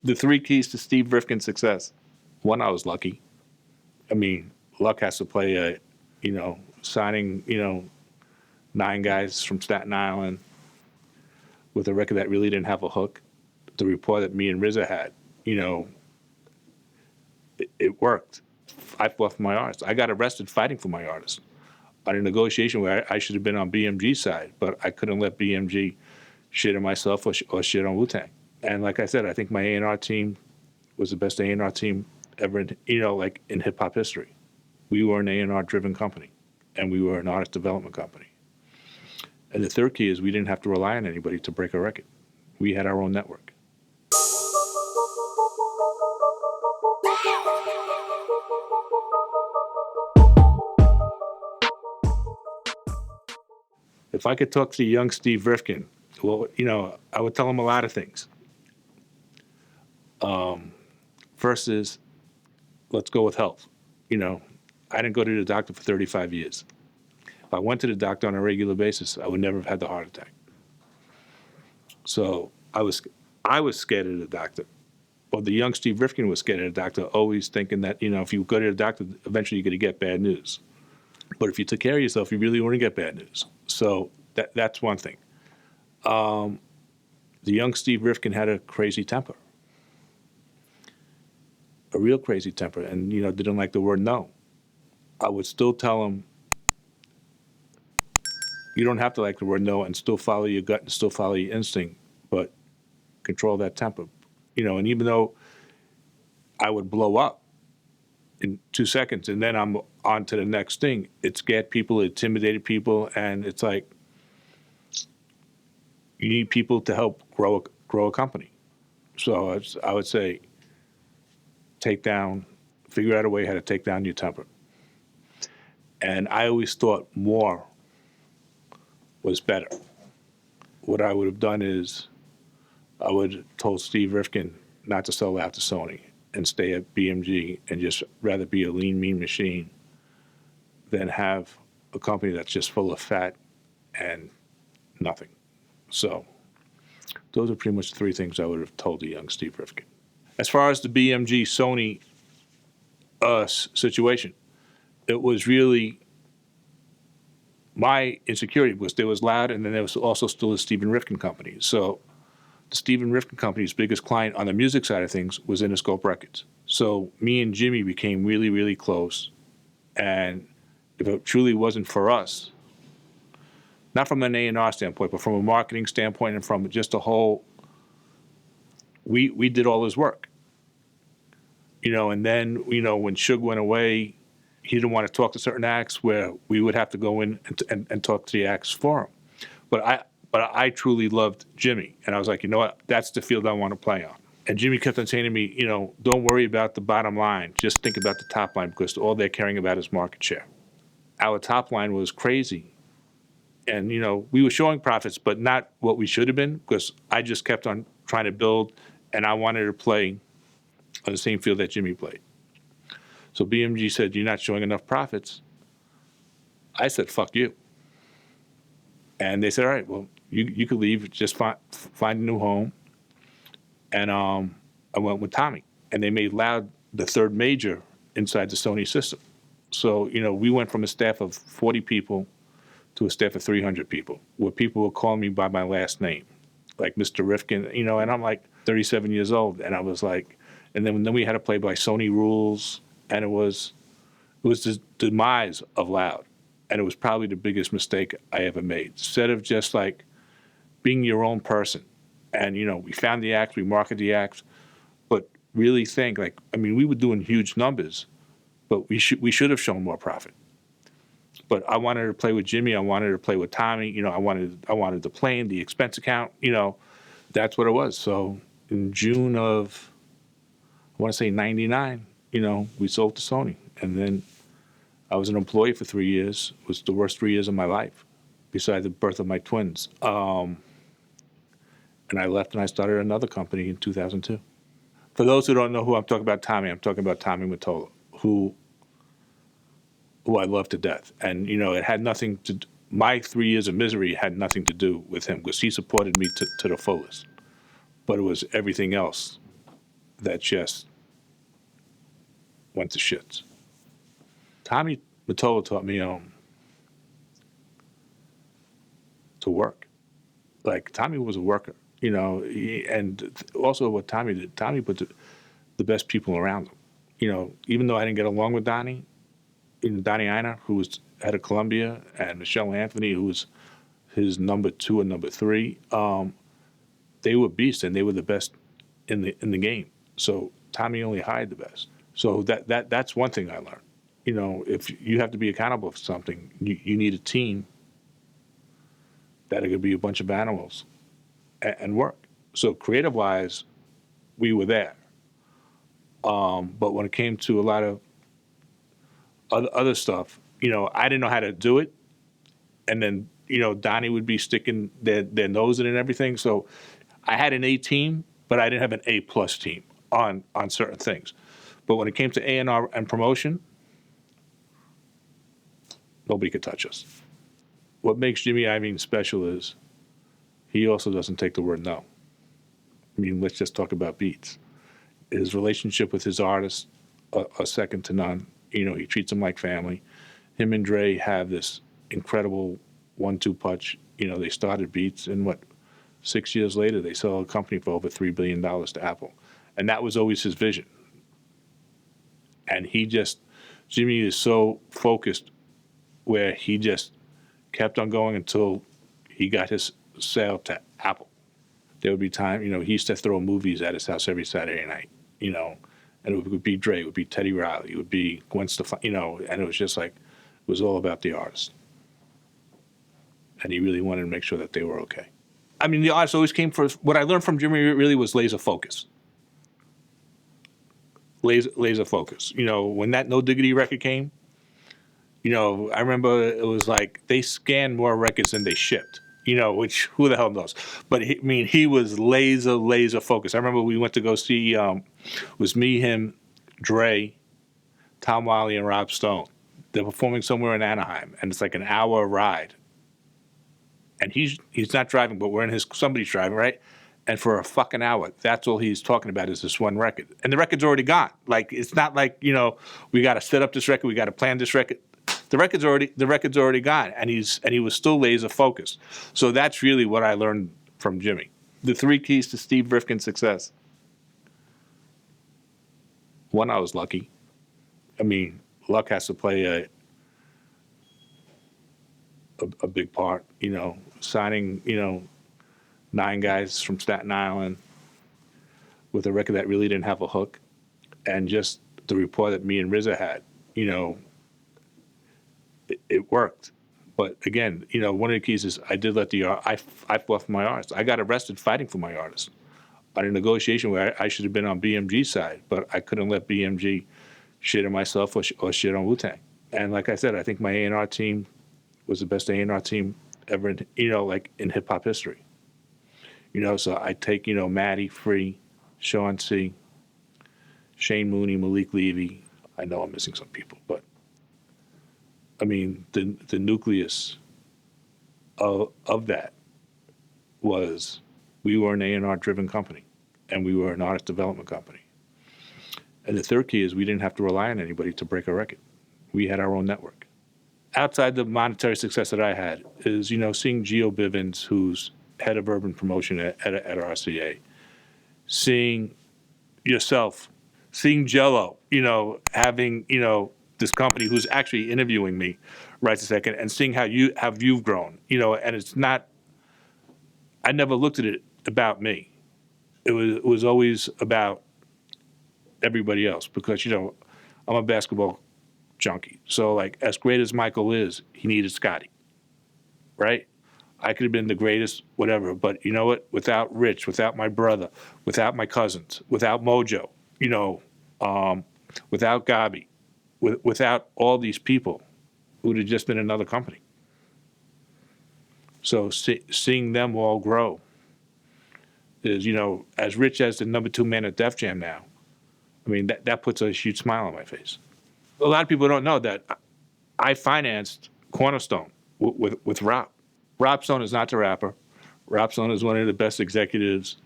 The three keys to Steve Rifkin's success. One, I was lucky. I mean, luck has to play signing, 9 guys from Staten Island with a record that really didn't have a hook. The rapport that me and RZA had, it worked. I fought for my artist. I got arrested fighting for my artist on a negotiation where I should have been on BMG's side, but I couldn't let BMG shit on myself or shit on Wu-Tang. And like I said, I think my A&R team was the best A&R team ever, in hip hop history. We were an A&R driven company, and we were an artist development company. And the third key is we didn't have to rely on anybody to break a record. We had our own network. If I could talk to young Steve Rifkind, well, I would tell him a lot of things. First is, let's go with health. I didn't go to the doctor for 35 years. If I went to the doctor on a regular basis, I would never have had the heart attack. So I was scared of the doctor. Well, the young Steve Rifkind was scared of the doctor, always thinking that, if you go to the doctor, eventually you're going to get bad news. But if you took care of yourself, you really wouldn't get bad news. So that's one thing. The young Steve Rifkind had a crazy temper. A real crazy temper, and, didn't like the word no. I would still tell him, you don't have to like the word no and still follow your gut and still follow your instinct, but control that temper. And even though I would blow up in 2 seconds and then I'm on to the next thing, it scared people, it intimidated people, and it's like, you need people to help grow a company. So I would say, figure out a way how to take down your temper. And I always thought more was better. What I would have done is I would have told Steve Rifkind not to sell out to Sony and stay at BMG and just rather be a lean, mean machine than have a company that's just full of fat and nothing. So those are pretty much the three things I would have told the young Steve Rifkind. As far as the BMG Sony situation, it was really my insecurity because there was Loud, and then there was also still the Stephen Rifkind Company. So the Stephen Rifkind Company's biggest client on the music side of things was Interscope Records. So me and Jimmy became really, really close. And if it truly wasn't for us, not from an A&R standpoint, but from a marketing standpoint and from just a whole, we did all his work. And then, when Suge went away, he didn't want to talk to certain acts where we would have to go in and talk to the acts for him. But I truly loved Jimmy. And I was like, you know what? That's the field I want to play on. And Jimmy kept on saying to me, don't worry about the bottom line. Just think about the top line because all they're caring about is market share. Our top line was crazy. And, we were showing profits, but not what we should have been because I just kept on trying to build and I wanted to play on the same field that Jimmy played. So BMG said, you're not showing enough profits. I said, fuck you. And they said, all right, well, you could leave, just find a new home. And I went with Tommy. And they made Loud the third major inside the Sony system. So, we went from a staff of 40 people to a staff of 300 people, where people would call me by my last name, like Mr. Rifkind, and I'm like 37 years old. And I was like, and then we had to play by Sony rules, and it was the demise of Loud, and it was probably the biggest mistake I ever made. Instead of just like being your own person, and we found the acts, we marketed the acts, but really think we were doing huge numbers, but we should have shown more profit. But I wanted to play with Jimmy, I wanted to play with Tommy, I wanted the plane, the expense account, that's what it was. So in June of, I want to say 99, we sold to Sony. And then I was an employee for 3 years. It was the worst 3 years of my life, besides the birth of my twins. And I left and I started another company in 2002. For those who don't know who I'm talking about, I'm talking about Tommy Mottola, who I love to death. And, it had nothing to do, my 3 years of misery had nothing to do with him because he supported me to the fullest. But it was everything else that just went to shits. Tommy Mottola taught me to work. Like, Tommy was a worker, and also what Tommy did, Tommy put the best people around him. Even though I didn't get along with Donnie, Donnie Einer, who was head of Columbia, and Michelle Anthony, who was his number 2 and number 3, they were beasts and they were the best in the game. So Tommy only hired the best. So that's one thing I learned. If you have to be accountable for something, you need a team that are going to be a bunch of animals and work. So creative-wise, we were there. But when it came to a lot of other stuff, I didn't know how to do it. And then, Donnie would be sticking their nose in it and everything. So I had an A team, but I didn't have an A plus team on certain things. But when it came to A&R and promotion, nobody could touch us. What makes Jimmy Iovine special is he also doesn't take the word no. I mean, let's just talk about beats. His relationship with his artists are second to none. He treats them like family. Him and Dre have this incredible 1-2 punch. They started Beats, and 6 years later, they sell a company for over $3 billion to Apple. And that was always his vision. And Jimmy is so focused where he just kept on going until he got his sale to Apple. There would be time, he used to throw movies at his house every Saturday night, and it would be Dre, it would be Teddy Riley, it would be Gwen Stefani, and it was just like, it was all about the artist. And he really wanted to make sure that they were okay. I mean, the artist always came first. What I learned from Jimmy really was laser focus. Laser focus. When that No Diggity record came, I remember it was like they scanned more records than they shipped. Which who the hell knows? But he was laser focused. I remember we went to go see, was me, him, Dre, Tom Wiley, and Rob Stone. They're performing somewhere in Anaheim, and it's like an hour ride. And he's not driving, but somebody's driving, right? And for a fucking hour, that's all he's talking about is this one record. And the record's already gone. Like, it's not like, we got to set up this record, we got to plan this record. The record's already gone, and he was still laser focused. So that's really what I learned from Jimmy. The 3 keys to Steve Rifkin's success. 1, I was lucky. I mean, luck has to play a big part. Signing 9 guys from Staten Island with a record that really didn't have a hook, and just the rapport that me and RZA had. It worked. But again, one of the keys is I did let I fought for my artists. I got arrested fighting for my artists on a negotiation where I should have been on BMG's side, but I couldn't let BMG shit on myself or shit on Wu-Tang. And like I said, I think my A&R team was the best A&R team ever, in hip hop history. So I take, Matty, Free, Sean C, Shane Mooney, Malik Levy. I know I'm missing some people, but I mean, the nucleus of that was we were an A&R driven company, and we were an artist development company. And the third key is we didn't have to rely on anybody to break a record. We had our own network. Outside the monetary success that I had is, seeing Gio Bivens, who's head of urban promotion at RCA, seeing yourself, seeing Jello, having, this company who's actually interviewing me right this second, and seeing how you've grown, and it's not, I never looked at it about me. It was always about everybody else, because, I'm a basketball junkie. So, like, as great as Michael is, he needed Scotty, right? I could have been the greatest, whatever, but you know what? Without Rich, without my brother, without my cousins, without Mojo, without Gabi, without all these people, it would have just been another company. So seeing them all grow is, as Rich as the number 2 man at Def Jam now, I mean, that puts a huge smile on my face. A lot of people don't know that I financed Cornerstone with Rob. Rob Stone is not the rapper. Rob Stone is one of the best executives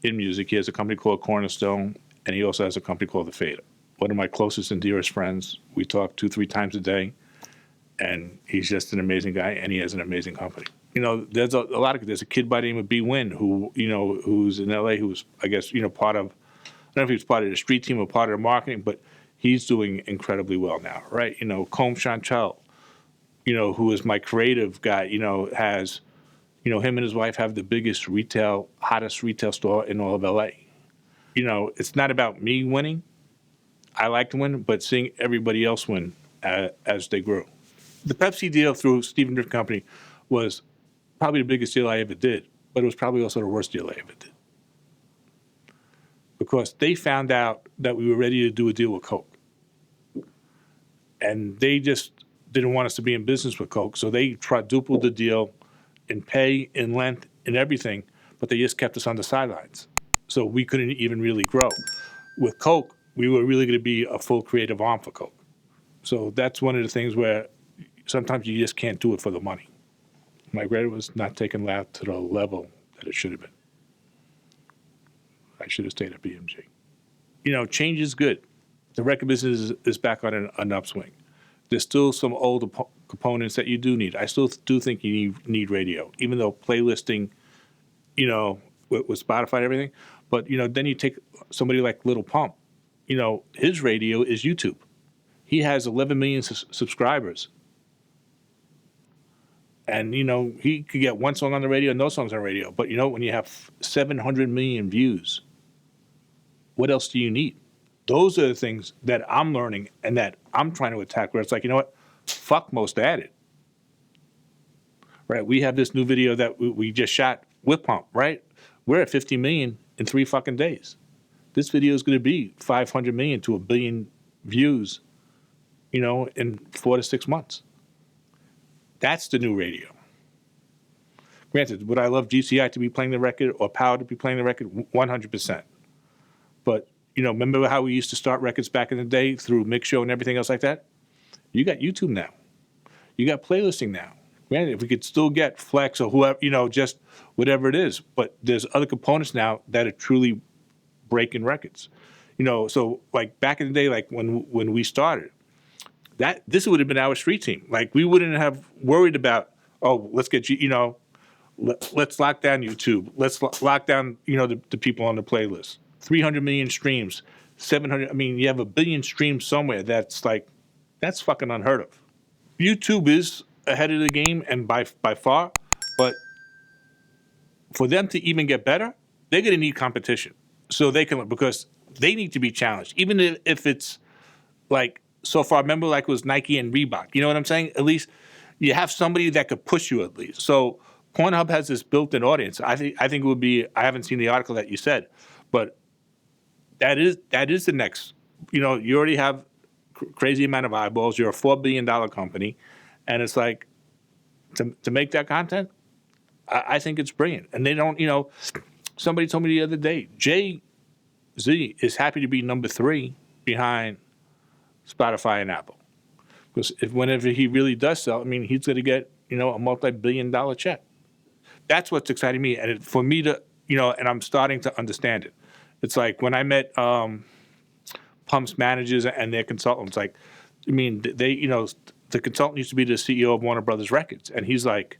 in music. He has a company called Cornerstone, and he also has a company called The Fader. One of my closest and dearest friends. We talk 2-3 times a day, and he's just an amazing guy, and he has an amazing company. There's a lot of, there's a kid by the name of B. Wynn who, who's in LA, who's, I guess, part of, I don't know if he was part of the street team or part of the marketing, but he's doing incredibly well now, right? Combe Chantel, who is my creative guy, has, him and his wife have the biggest hottest retail store in all of LA. It's not about me winning. I like to win, but seeing everybody else win as they grew. The Pepsi deal through Steve Rifkind Company was probably the biggest deal I ever did, but it was probably also the worst deal I ever did. Because they found out that we were ready to do a deal with Coke. And they just didn't want us to be in business with Coke, so they quadrupled the deal in pay, in length, in everything, but they just kept us on the sidelines. So we couldn't even really grow. With Coke, we were really going to be a full creative arm for Coke. So that's one of the things where sometimes you just can't do it for the money. My credit was not taken out to the level that it should have been. I should have stayed at BMG. Change is good. The record business is back on an upswing. There's still some old components that you do need. I still do think you need radio, even though playlisting, with Spotify and everything. But, then you take somebody like Little Pump. His radio is YouTube. He has 11 million subscribers. And, he could get one song on the radio, no songs on the radio. But, when you have 700 million views, what else do you need? Those are the things that I'm learning and that I'm trying to attack, where it's like, fuck most added. Right? We have this new video that we just shot with Pump, right? We're at 50 million in 3 fucking days. This video is going to be 500 million to 1 billion views, in 4 to 6 months. That's the new radio. Granted, would I love GCI to be playing the record or Power to be playing the record? 100%. But, remember how we used to start records back in the day through Mix Show and everything else like that? You got YouTube now. You got playlisting now. Granted, if we could still get Flex or whoever, just whatever it is. But there's other components now that are truly breaking records. So like back in the day, like when we started, this would have been our street team. Like we wouldn't have worried about, let's get let's lock down YouTube. Let's lock down, the people on the playlist. 300 million streams, 700. I mean, you have 1 billion streams somewhere. That's fucking unheard of. YouTube is ahead of the game and by far, but for them to even get better, they're going to need competition. So because they need to be challenged. Even if it's like, so far, remember like it was Nike and Reebok. You know what I'm saying? At least you have somebody that could push you at least. So Pornhub has this built-in audience. I think it would be, I haven't seen the article that you said, but that is the next, you already have crazy amount of eyeballs. You're a $4 billion company. And it's like, to make that content, I think it's brilliant. And they don't, somebody told me the other day, Jay-Z is happy to be number 3 behind Spotify and Apple. Because whenever he really does sell, he's going to get, a multi-billion-dollar check. That's what's exciting me. And for me to, and I'm starting to understand it. It's like when I met Pump's managers and their consultants, they, the consultant used to be the CEO of Warner Brothers Records. And he's like,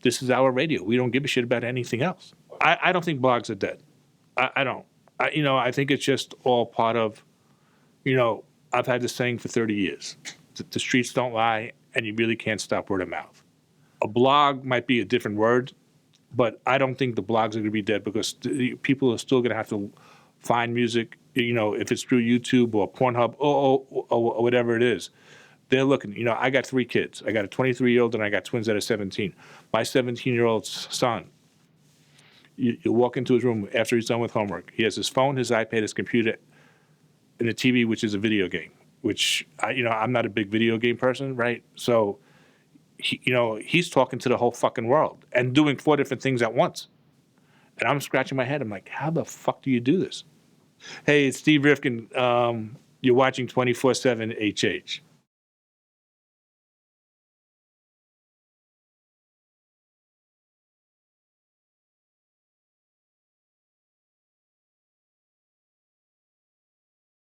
this is our radio. We don't give a shit about anything else. I don't think blogs are dead. I don't. I think it's just all part of, I've had this saying for 30 years. The streets don't lie, and you really can't stop word of mouth. A blog might be a different word, but I don't think the blogs are going to be dead because people are still going to have to find music, if it's through YouTube or Pornhub or whatever it is. They're looking, I got 3 kids. I got a 23-year-old and I got twins that are 17. My 17-year-old son, you walk into his room after he's done with homework. He has his phone, his iPad, his computer, and a TV, which is a video game, which, I'm not a big video game person, right? So, he's talking to the whole fucking world and doing 4 different things at once. And I'm scratching my head. I'm like, how the fuck do you do this? Hey, it's Steve Rifkind. You're watching 24/7 HH.